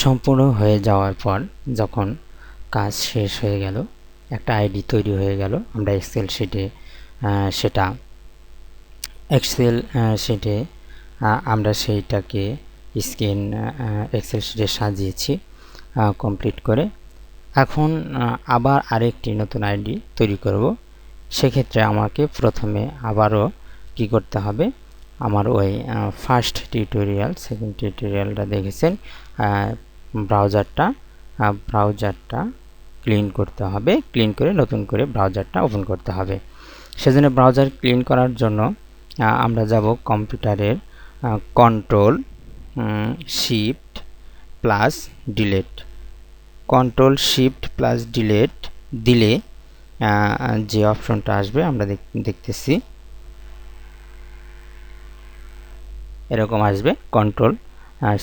সম্পূর্ণ হয়ে যাওয়ার পর যখন কাজ শেষ হয়ে গেল, একটা আইডি তৈরি হয়ে গেল, আমরা এক্সেল শিটে সেটা আমরা সেইটাকে স্ক্রিন এক্সেল শিটে সাজিয়েছি কমপ্লিট করে। এখন আবার আরেকটি নতুন আইডি তৈরি করব। সেক্ষেত্রে আমাকে প্রথমে আবারও কি করতে হবে, আমার ওই ফার্স্ট টিউটোরিয়াল সেকেন্ড টিউটোরিয়ালটা দেখেছেন, ব্রাউজারটা ক্লিন করতে হবে। ক্লিন করে নতুন করে ব্রাউজারটা ওপেন করতে হবে। সেজন্য ব্রাউজার ক্লিন করার জন্য আমরা যাব কম্পিউটারের control shift plus delete. Control shift plus delete দিলে যে অপশনটা আসবে আমরা দেখতেছি এরকম আসবে। কন্ট্রোল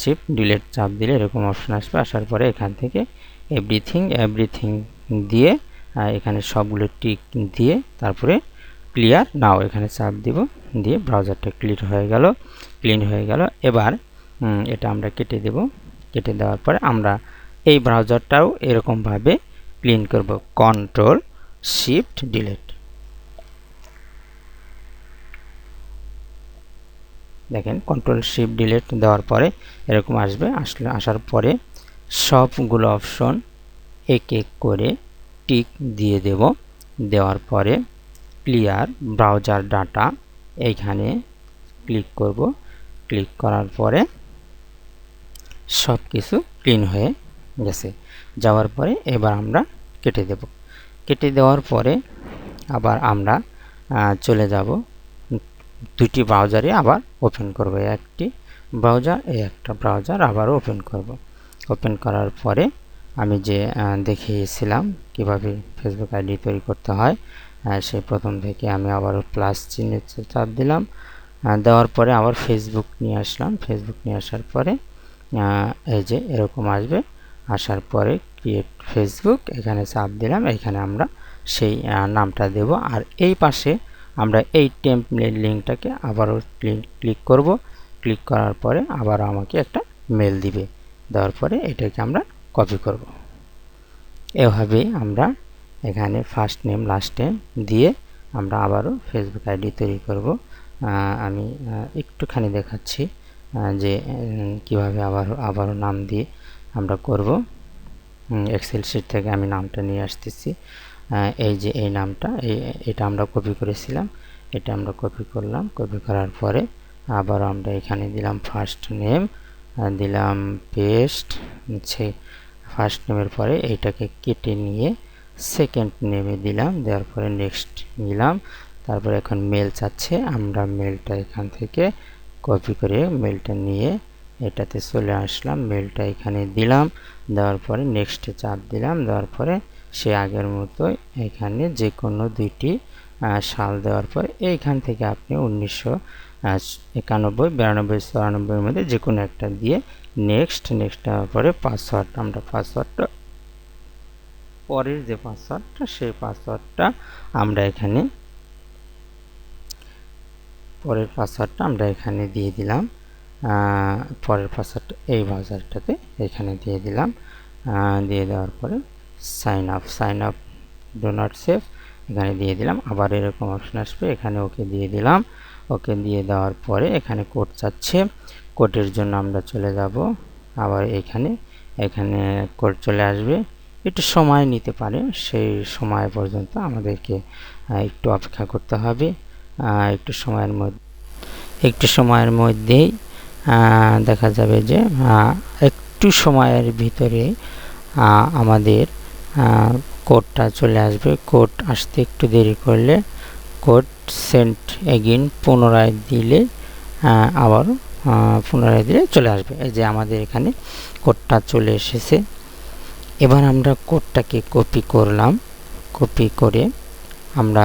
শিফট ডিলিট চাপ দিলে এরকম অপশন আসবে। আসার পরে এখান থেকে এভরিথিং দিয়ে এখানে সবগুলো টিক দিয়ে তারপরে ক্লিয়ার নাও এখানে চাপ দিব, দিয়ে ব্রাউজারটা ক্লিন হয়ে গেল। এবার এটা আমরা কেটে দেব। কেটে দেওয়ার পরে আমরা এই ব্রাউজারটাও এরকমভাবে ক্লিন করব, কন্ট্রোল শিফট ডিলিট। দেখেন কন্ট্রোল শিফট ডিলিট দেওয়ার পরে এরকম আসবে। আসার পরে সবগুলো অপশন এক এক করে টিক দিয়ে দেব। দেওয়ার পরে ক্লিয়ার ব্রাউজার ডাটা এইখানে ক্লিক করব। ক্লিক করার পরে সব কিছু ক্লিন হয়ে গেছে। যাওয়ার পরে এবার আমরা কেটে দেব। কেটে দেওয়ার পরে আবার আমরা চলে যাব দুটি ব্রাউজারে আবার ওপেন করব। একটি ব্রাউজার একটা ব্রাউজার আবারও ওপেন করব। ওপেন করার পরে আমি যে দেখিয়েছিলাম কিভাবে ফেসবুক আইডি তৈরি করতে হয়, সেই প্রথম থেকে আমি আবারও প্লাস চিহ্নে চাপ দিলাম। দেওয়ার পরে আবার ফেসবুক নিয়ে আসলাম। ফেসবুক নিয়ে আসার পরে এই যে এরকম আসবে। আসার পরে ক্রিয়েট ফেসবুক এখানে চাপ দিলাম। এখানে আমরা সেই নামটা দেব। আর এই পাশে আমরা এই টেমপ্লেট লিঙ্কটাকে আবারও ক্লিক করব। ক্লিক করার পরে আবার আমাকে একটা মেল দিবে। দেওয়ার পরে এটাকে আমরা কপি করব। এভাবে আমরা এখানে ফার্স্ট নেম লাস্ট নেম দিয়ে আমরা আবারও ফেসবুক আইডি তৈরি করব। আমি একটুখানি দেখাচ্ছি যে কিভাবে আবারও নাম দিয়ে আমরা করব। এক্সেল শিট থেকে আমি নামটা নিয়ে আসতেছি। এই যে এই নামটা এটা আমরা কপি করেছিলাম, এটা আমরা কপি করলাম। কপি করার পরে আবার আমরা এখানে দিলাম ফার্স্ট নেম, দিলাম পেস্ট। ফার্স্ট নেমের পরে এইটাকে কেটে নিয়ে সেকেন্ড নেমে দিলাম। দেওয়ার পরে নেক্সট নিলাম। তারপরে এখন মেল চাচ্ছে, আমরা মেলটা এখান থেকে কপি করে মেলটা নিয়ে এটাতে চলে আসলাম। মেলটা এখানে দিলাম। দেওয়ার পরে নেক্সটে চাপ দিলাম। দেওয়ার পরে সে আগের মতো এখানে যে কোনো দুইটি সাল দেওয়ার পর এইখান থেকে আপনি 1991, 92, 94 মধ্যে যে কোনো একটা দিয়ে নেক্সট দেওয়ার পরে পাসওয়ার্ড, আমরা পাসওয়ার্ডটা পরের যে পাসওয়ার্ডটা সেই পাসওয়ার্ডটা আমরা এখানে দিয়ে দিলাম। পরের পাসওয়ার্ডটা এই ব্রাউজারটাতে এখানে দিয়ে দিলাম। দিয়ে দেওয়ার পরে sign up do not save এখানে দিয়ে দিলাম। আবার এরকম অপশন আসবে, এখানে ওকে দিয়ে দিলাম। ওকে দিয়ে দেওয়ার পরে এখানে কোড চাচ্ছে। কোডের জন্য আমরা চলে যাব আবার এখানে কোড চলে আসবে। একটু সময় নিতে পারে, সেই সময় পর্যন্ত আমাদেরকে একটু অপেক্ষা করতে হবে। একটু সময়ের মধ্যেই দেখা যাবে যে একটু সময়ের ভিতরে আমাদের কোডটা চলে আসবে। কোড আসতে একটু দেরি করলে কোড সেন্ড এগেইন পুনরায় দিলে আবারও পুনরায় দিলে চলে আসবে। এই যে আমাদের এখানে কোডটা চলে এসেছে। এবার আমরা কোডটাকে কপি করলাম। কপি করে আমরা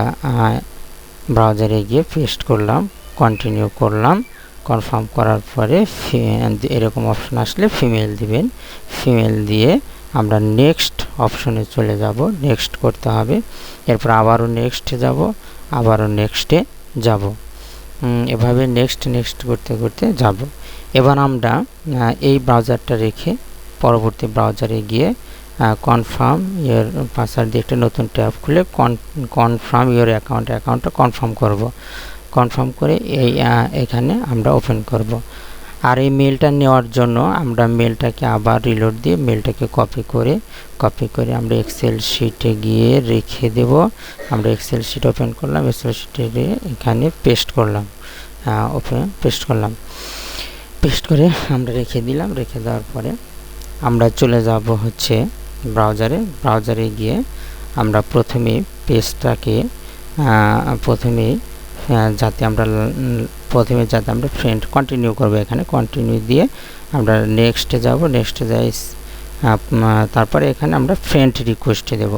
ব্রাউজারে গিয়ে পেস্ট করলাম, কন্টিনিউ করলাম। কনফার্ম করার পরে এরকম অপশন আসলে ফিমেল দিবেন। ফিমেল দিয়ে আমরা নেক্সট অপশনে চলে যাব। নেক্সট করতে হবে। এরপর আবারও নেক্সটে যাব, আবারও নেক্সটে যাব। এভাবে নেক্সট করতে করতে যাব। এবার আমরা এই ব্রাউজারটা রেখে পরবর্তী ব্রাউজারে গিয়ে কনফার্ম ইওর পাসওয়ার্ড দিয়ে একটা নতুন ট্যাব খুলে কনফার্ম ইওর অ্যাকাউন্টটা কনফার্ম করব। কনফার্ম করে এখানে আমরা ওপেন করব। আর এই মেলটা নেওয়ার জন্য আমরা মেলটাকে আবার রিলোড দিয়ে মেলটাকে কপি করে আমরা এক্সেল শিটে গিয়ে রেখে দেব। আমরা এক্সেল শিট ওপেন করলাম, এক্সেল শিটে এখানে পেস্ট করলাম, পেস্ট করে আমরা রেখে দিলাম। রেখে দেওয়ার পরে আমরা চলে যাব হচ্ছে ব্রাউজারে গিয়ে আমরা প্রথমে পেজটাকে যাতে আমরা ফ্রেন্ড কন্টিনিউ করব, এখানে কন্টিনিউ দিয়ে আমরা নেক্সটে যাব। নেক্সটে যাই, তারপরে এখানে আমরা ফ্রেন্ড রিকোয়েস্টে দেব।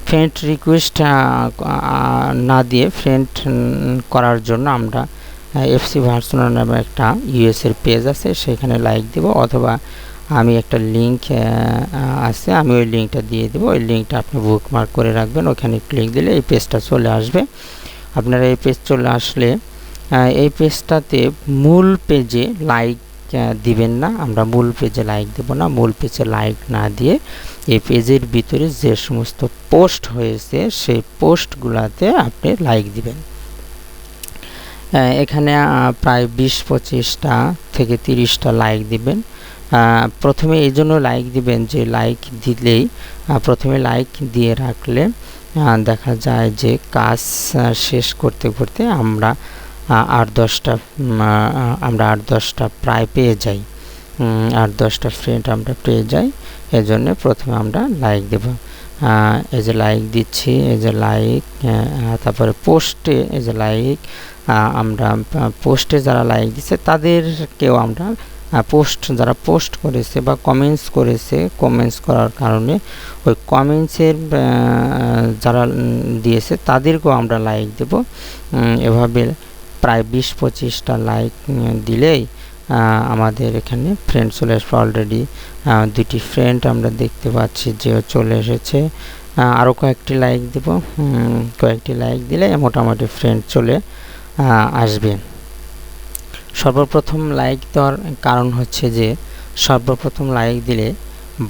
ফ্রেন্ড রিকোয়েস্ট না দিয়ে ফ্রেন্ড করার জন্য আমরা এফসি ভার্সোনা নামে একটা ইউএসের পেজ আছে, সেখানে লাইক দেব, অথবা আমি একটা লিঙ্ক আছে, আমি ওই লিঙ্কটা দিয়ে দেবো। ওই লিঙ্কটা আপনি বুকমার্ক করে রাখবেন, ওখানে ক্লিক দিলে এই পেজটা চলে আসবে। আপনারা এই পেজ চলে আসলে এই পেজটাতে মূল পেজে লাইক দিবেন না, আমরা মূল পেজে লাইক দেব না। মূল পেজে লাইক না দিয়ে এই পেজের ভিতরে যে সমস্ত পোস্ট হয়েছে সেই পোস্টগুলোতে আপনি লাইক দিবেন। এখানে প্রায় 20-25টা থেকে 30টা লাইক দিবেন। প্রথমে এই জন্য লাইক দিবেন যে লাইক দিলেই প্রথমে লাইক দিয়ে রাখলে দেখা যায় যে কাজ শেষ করতে করতে আমরা 8-10টা প্রায় পেয়ে যাই, 8-10টা ফ্রেন্ড আমরা পেয়ে যাই। এজন্য প্রথমে আমরা লাইক দেব। এই যে লাইক দিচ্ছি, এই যে লাইক, তারপরে পোস্টে এই যে লাইক, আমরা পোস্টে যারা লাইক দিচ্ছে তাদেরকেও আমরা যারা পোস্ট করেছে বা কমেন্টস করার কারণে ওই কমেন্টসের যারা দিয়েছে তাদেরকেও আমরা লাইক দেব। এভাবে প্রায় 20-25টা লাইক দিলেই আমাদের এখানে ফ্রেন্ড চলে আসবে। অলরেডি 2টি ফ্রেন্ড আমরা দেখতে পাচ্ছি যে চলে এসেছে। আরও কয়েকটি লাইক দেব, কয়েকটি লাইক দিলে মোটামুটি ফ্রেন্ড চলে আসবে। সর্বপ্রথম লাইক দেওয়ার কারণ হচ্ছে যে সর্বপ্রথম লাইক দিলে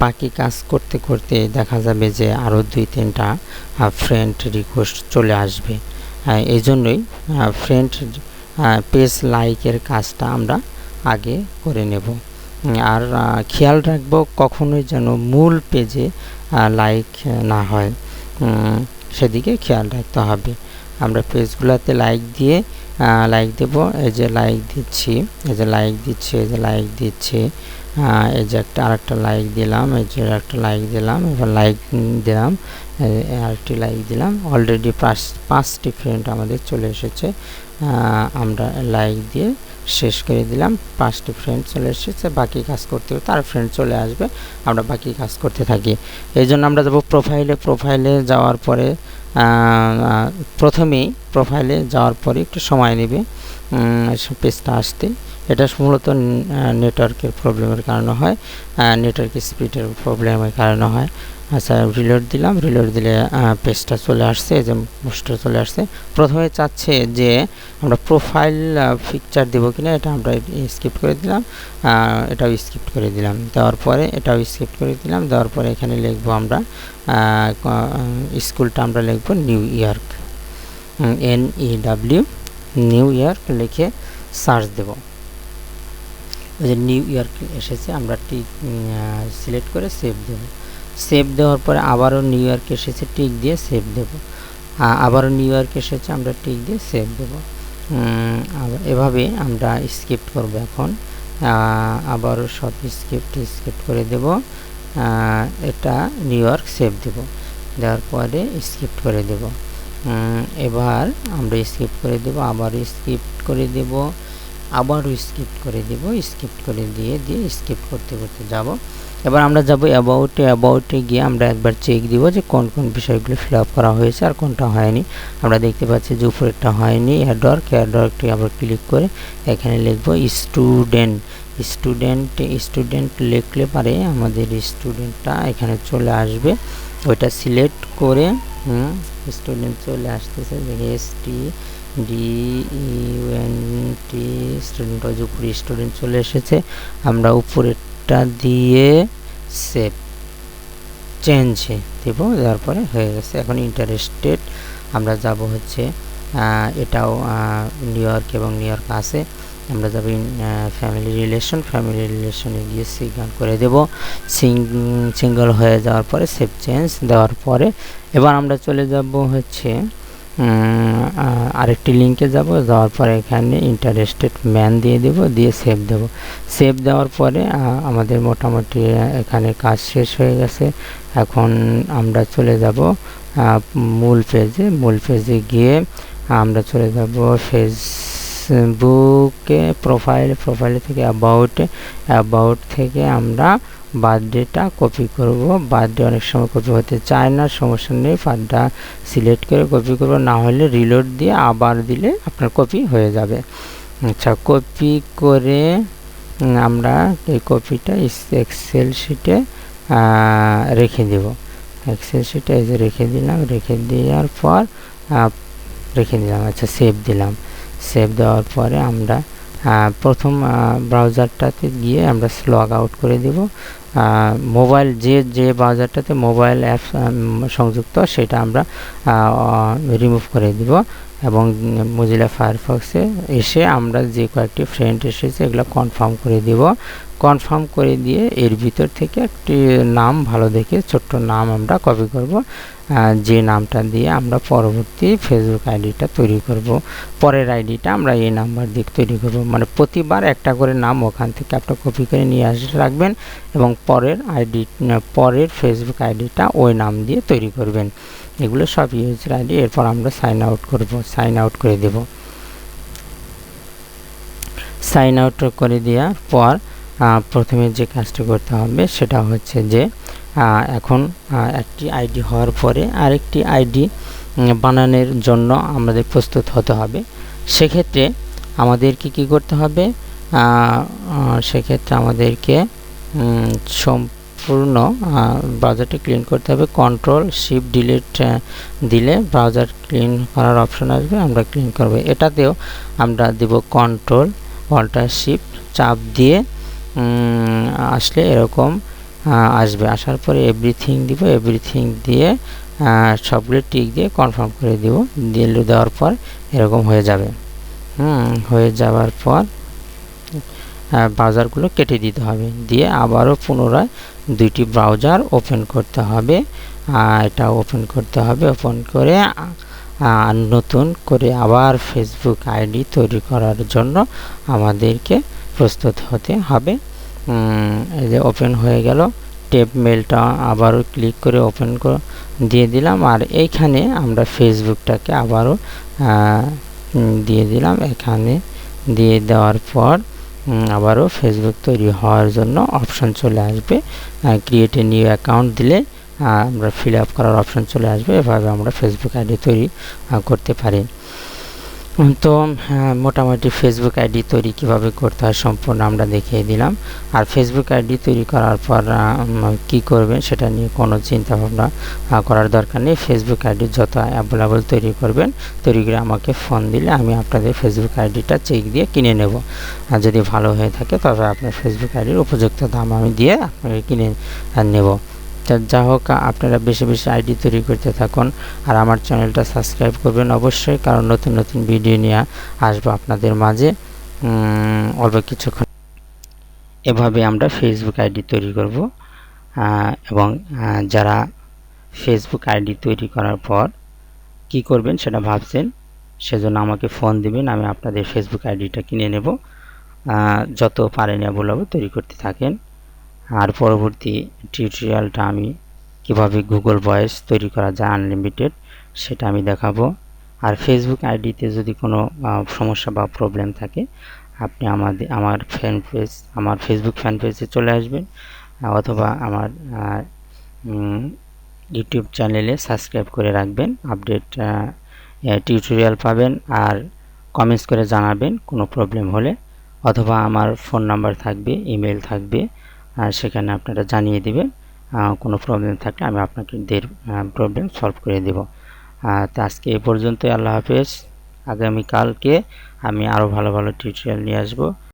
বাকি কাজ করতে করতে দেখা যাবে যে আরও 2-3টা ফ্রেন্ড রিকোয়েস্ট চলে আসবে। এই জন্যই ফ্রেন্ড পেজ লাইকের কাজটা আমরা আগে করে নেব। আর খেয়াল রাখবো কখনোই যেন মূল পেজে লাইক না হয়, সেদিকে খেয়াল রাখতে হবে। আমরা পেজগুলোতে লাইক দিয়ে লাইক দেব। এই যে লাইক দিচ্ছি, এই যে লাইক দিচ্ছি, এই যে লাইক দিচ্ছি, এই যে আরেকটা লাইক দিলাম, এই যে একটা লাইক দিলাম, এবার লাইক দিলাম, আরেকটি লাইক দিলাম। অলরেডি 5টি ফ্রেন্ড আমাদের চলে এসেছে। আমরা লাইক দিয়ে শেষ করে দিলাম। 5টি ফ্রেন্ড চলে এসেছে, বাকি কাজ করতে করতে আর ফ্রেন্ড চলে আসবে, আমরা বাকি কাজ করতে থাকি। এই জন্য আমরা যাব প্রোফাইলে যাওয়ার পরে প্রোফাইলে যাওয়ার পরে একটু সময় নেবে পেজটা আসতে। এটা মূলত নেটওয়ার্কের প্রবলেমের কারণে হয়, নেটওয়ার্ক স্পিডের প্রবলেমের কারণে হয়। আচ্ছা, রিলোড দিলাম, রিলোড দিলে পেজটা চলে আসছে, এই যে পোস্টটা চলে আসছে। প্রথমে চাচ্ছে যে আমরা প্রোফাইল পিকচার দেবো কিনা, এটা আমরা স্কিপ করে দিলাম, এটাও স্কিপ করে দিলাম। দেওয়ার পরে এটাও স্কিপ করে দিলাম। দেওয়ার পরে এখানে লিখবো আমরা স্কুলটা আমরা লিখবো new York, NEW new York লিখে সার্চ দেব। ওই যে নিউ ইয়র্ক এসেছে, আমরা টিক সিলেক্ট করে সেভ দেব। সেভ দেওয়ার পরে আবারও নিউ ইয়র্ক এসেছে, টিক দিয়ে সেভ দেব। আবারও নিউ ইয়র্ক এসেছে, আমরা টিক দিয়ে সেভ দেব। এভাবে আমরা স্কিপ করব। এখন আবারও সব স্কিপ করে দেব। এটা নিউ ইয়র্ক সেভ দেব। দেওয়ার পরে স্কিপ করে দেব। এবার আমরা স্কিপ করে দেব, আবারও স্কিপ করে দেব, আবারও স্কিপ করে দেব, স্কিপ করে দিয়ে স্কিপ করতে করতে যাব। এবার আমরা যাব অ্যাবাউটে গিয়ে আমরা একবার চেক দিব যে কোন কোন বিষয়গুলো ফিল আপ করা হয়েছে আর কোনটা হয়নি। আমরা দেখতে পাচ্ছি যে উপরেরটা হয়নি, অ্যাডওয়ার্কটি আবার ক্লিক করে এখানে লিখব স্টুডেন্ট লিখলে পারে আমাদের স্টুডেন্টটা এখানে চলে আসবে। ওইটা সিলেক্ট করে স্টুডেন্ট চলে আসতেছে, STUDENT স্টুডেন্ট, ওই যে উপরে স্টুডেন্ট চলে এসেছে। আমরা উপরেরটা দিয়ে সেভ চেঞ্জে দেব, দেওয়ার পরে হয়ে গেছে। এখন ইন্টারেস্টেড আমরা যাব হচ্ছে এটাও নিউ ইয়র্ক এবং নিউ ইয়র্ক আছে, আমরা যাব ফ্যামিলি রিলেশনে গিয়ে সিঙ্গল করে দেব। সিঙ্গল হয়ে যাওয়ার পরে সেভ চেঞ্জ দেওয়ার পরে এবার আমরা চলে যাব হচ্ছে আরেকটি লিঙ্কে যাব, যাওয়ার পরে এখানে ইন্টারেস্টেড ম্যান দিয়ে দেব, দিয়ে সেভ দেব। সেভ দেওয়ার পরে আমাদের মোটামুটি এখানে কাজ শেষ হয়ে গেছে। এখন আমরা চলে যাব মূল পেজে গিয়ে আমরা চলে যাব ফেসবুকে প্রোফাইলে থেকে অ্যাবাউট থেকে আমরা বার্থডেটা কপি করব। বার্থডে অনেক সময় কপি হতে চায় না, সমস্যা নেই, বার্থডে সিলেক্ট করে কপি করব, না হলে রিলোড দিয়ে আবার দিলে আপনার কপি হয়ে যাবে। আচ্ছা, কপি করে আমরা এই কপিটা এক্সেল শিটে রেখে দেব। এক্সেল শিটে এই যে রেখে দিলাম, রেখে দেওয়ার পর আচ্ছা সেভ দিলাম। সেভ দেওয়ার পরে আমরা প্রথম ব্রাউজারটাতে গিয়ে আমরা লগ আউট করে দেব। মোবাইল যে ব্রাউজারটাতে মোবাইল অ্যাপ সংযুক্ত সেটা আমরা রিমুভ করে দিব এবং মোজিলা ফায়ারফক্সে এসে আমরা যে কয়েকটি ফ্রেন্ড এসেছে এগুলো কনফার্ম করে দিব। কনফার্ম করে দিয়ে এর ভিতর থেকে একটি নাম ভালো দেখে ছোট্ট নাম আমরা কপি করব, যে নামটা দিয়ে আমরা পরবর্তী ফেসবুক আইডিটা তৈরি করব। পরের আইডিটা আমরা এই নাম্বার দিয়ে তৈরি করব, মানে প্রতিবার একটা করে নাম ওখান থেকে আপনার কপি করে নিয়ে রাখবেন এবং পরের ফেসবুক আইডিটা ওই নাম দিয়ে তৈরি করবেন। এগুলো সব ইউজার আইডি। এরপর আমরা সাইন আউট করে দেব। সাইন আউট করে দেওয়ার পর প্রথমে যে কাজটি করতে হবে সেটা হচ্ছে যে এখন একটি আইডি হওয়ার পরে আরেকটি আইডি বানানোর জন্য আমাদের প্রস্তুত হতে হবে। সেক্ষেত্রে আমাদেরকে কি করতে হবে, সেক্ষেত্রে আমাদেরকে সম্পূর্ণ ব্রাউজারটি ক্লিন করতে হবে। Ctrl+Shift+Delete দিলে ব্রাউজার ক্লিন করার অপশন আসবে, আমরা ক্লিন করব। এটাতেও আমরা দেব Ctrl+Alt+Shift চাপ দিয়ে আসলে এরকম আসবে। আসার পরে এভরিথিং দিব, এভরিথিং দিয়ে সবগুলো টিক দিয়ে কনফার্ম করে দেওয়ার পর এরকম হয়ে যাবে। হয়ে যাওয়ার পর ব্রাউজারগুলো কেটে দিতে হবে, দিয়ে আবারও পুনরায় দুইটি ব্রাউজার ওপেন করতে হবে। এটা ওপেন করতে হবে, ওপেন করে নতুন করে আবার ফেসবুক আইডি তৈরি করার জন্য আমাদেরকে প্রস্তুত হতে হবে। এই যে ওপেন হয়ে গেল, টেপ মেলটা আবারও ক্লিক করে ওপেন দিয়ে দিলাম। আর এইখানে আমরা ফেসবুকটাকে আবারও দিয়ে দিলাম। এখানে দিয়ে দেওয়ার পর আবারও ফেসবুক তৈরি হওয়ার জন্য অপশন চলে আসবে। ক্রিয়েট এ নিউ অ্যাকাউন্ট দিলে আমরা ফিল আপ করার অপশন চলে আসবে। এভাবে আমরা ফেসবুক আইডি তৈরি করতে পারি। তো মোটামুটি ফেসবুক আইডি তৈরি কিভাবে করতে হয় সম্পূর্ণ আমরা দেখিয়ে দিলাম। আর ফেসবুক আইডি তৈরি করার পর কি করবেন সেটা নিয়ে কোনো চিন্তা ভাবনা করার দরকার নেই। ফেসবুক আইডি যত অ্যাভেলেবল তৈরি করবেন, তৈরি করে আমাকে ফোন দিলে আমি আপনাদের ফেসবুক আইডিটা চেক দিয়ে কিনে নেব। আর যদি ভালো হয়ে থাকে তবে আপনার ফেসবুক আইডির উপযুক্ত দাম আমি দিয়ে আপনাকে কিনে নেব। যা হোক, আপনারা বেশি বেশি আইডি তৈরি করতে থাকুন আর আমার চ্যানেলটা সাবস্ক্রাইব করবেন অবশ্যই, কারণ নতুন নতুন ভিডিও নিয়ে আসবো আপনাদের মাঝে অল্প কিছুক্ষণ। এভাবে আমরা ফেসবুক আইডি তৈরি করব। এবং যারা ফেসবুক আইডি তৈরি করার পর কি করবেন সেটা ভাবছেন, সেজন্য আমাকে ফোন দিবেন, আমি আপনাদের ফেসবুক আইডিটা কিনে নেব। যত পারেন বলবো তৈরি করতে থাকেন। আর পরবর্তী টিউটোরিয়ালটা আমি কিভাবে গুগল ভয়েস তৈরি করা যায় আনলিমিটেড সেটা আমি দেখাবো। আর ফেসবুক আইডিতে যদি কোনো সমস্যা বা প্রবলেম থাকে আপনি আমার ফেসবুক ফ্যান পেজে চলে আসবেন, অথবা আমার ইউটিউব চ্যানেলে সাবস্ক্রাইব করে রাখবেন। আপডেট টিউটোরিয়াল পাবেন আর কমেন্টস করে জানাবেন কোনো প্রবলেম হলে, অথবা আমার ফোন নাম্বার থাকবে, ইমেল থাকবে, সেখানে আপনারা জানিয়ে দিবেন। কোনো প্রবলেম থাকলে আমি আপনাকে প্রবলেম সলভ করে দেব। তো আজকে এই পর্যন্তই। আল্লাহ হাফেজ। আগামীকালকে আমি আরও ভালো ভালো টিউটোরিয়াল নিয়ে আসবো।